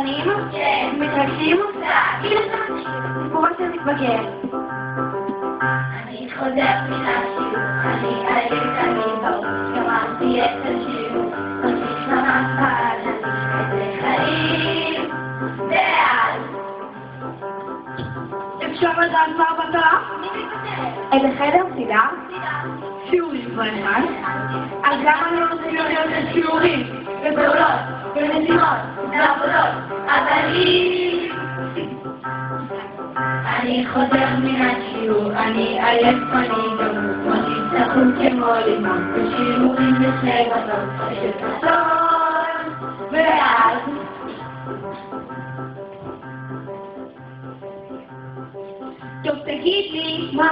סקרנים? כן. מתרגשים? סיפור של מתבגר. אני חוזר מן השיעור, אני עייף, אני באור, שמעתי את השיעור, מרגיש ממש חד, אני חיים, ואז אפשר לדעת מה המטרה? איזה חדר סידה? שיעורים כבר אחד. אז למה לא רוצים להיות שיעורים? ופעולות, ומשימות, ועבודות, אבל אני חוזר מן השיעור, אני עייף, אני גמור, מרגיש צחוק כמו לימון, בשיעורים בשני בנות, פשוט אסון, ואז טוב, תגיד לי, מה?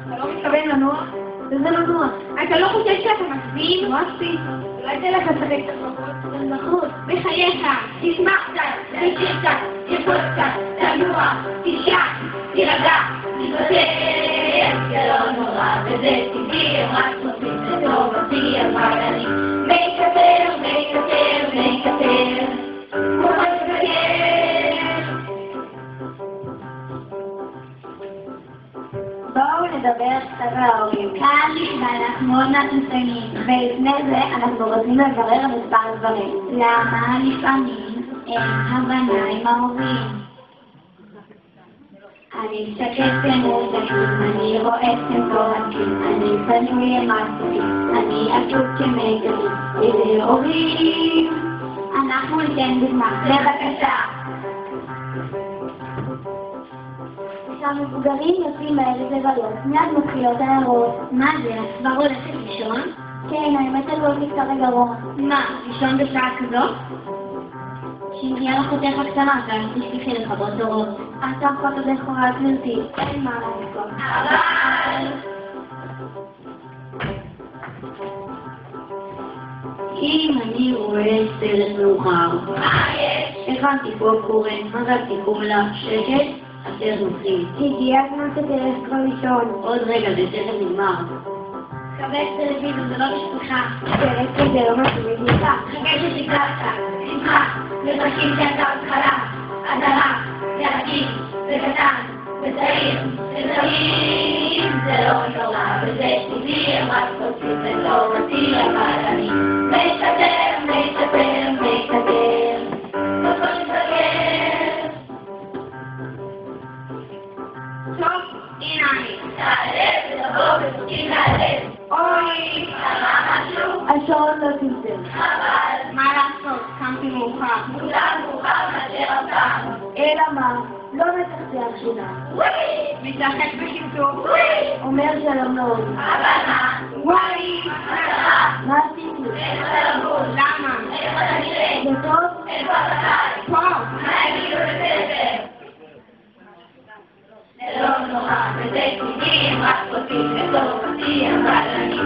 אתה לא מתכוון לנוח? איזה לנוח? אתה לא חושב שאתה מגזים? מה עשית? אולי תלך לשחק את החובות? נכון. בחייך, תשמע קצת, תשאיר קצת, תפול קצת, תנוח, תשעה, תירגע, תתבטא. זה לא נורא וזה טבעי, הם רק נוסעים לטובתי, אבל אני מקטר, מקטר, מקטר, כמו מתבגר. בואו נדבר קצת על ההורים. קל לי ואנחנו מאוד מעט מסיימים. ולפני זה אנחנו רוצים לברר מספר דברים. למה לפעמים אין הבנה עם ההורים? אני שקט ומודעים, אני רואה סמטורקים, אני פנוי למעשים, אני עסוק כמגלים, איזה הורים. אנחנו ניתן דוגמה, בבקשה. כשהמבוגרים יוצאים מהילד לבלות, מיד מתחילות הערות. מה זה, את כבר הולכת לישון? כן, האמת הזאת לי קצת הגרון. מה, לישון בשעה כזאת? שהגיעה לחותך הקטנה, ואז תשליחי לכבות דורות. אתה אחות עוד יכולה, גברתי, אין מה לעשות. אבל אם אני רואה סרט מאוחר, מה יש? הכנתי פופקורן, מזגתי קומלה, שקט, הסרט מתחיל. הגיע הזמן שתלך כבר לישון. עוד רגע, זה תכף נגמר. קבל טלוויזיה, זה לא בשבילך. סרט כזה לא מתאים לך. חכה שתקלטת, שמחה, מבקשים שאתה התחלה, אדרה, ילדים, וקטן, וצעיר, וזרים, זה לא נורא, וזה טבעי, הם רק רוצים לטובתי, אבל אני משתתף, משתתף, משתתף, אותו מתבגר. טוב, הנה אני. תעלה ותבוא ותוקים מהלב. אוי! קרה משהו? השעון לא צלצל. אבל מה לעשות? קמתי מאוחר. מותר מאוחר מאשר הפעם. אלא מה? לא מצחצח שינה. וואי! משחק בקינטור. וואי! אומר שלום מאוד. אבל מה? וואי! מה עשיתי? איך אתה לגור? למה? איך אתה נראה? זה טוב? איפה אתה חי? פה! מה יגידו בספר? זה לא נורא, וזה טבעי, הם רק רוצים לטובתי, אבל אני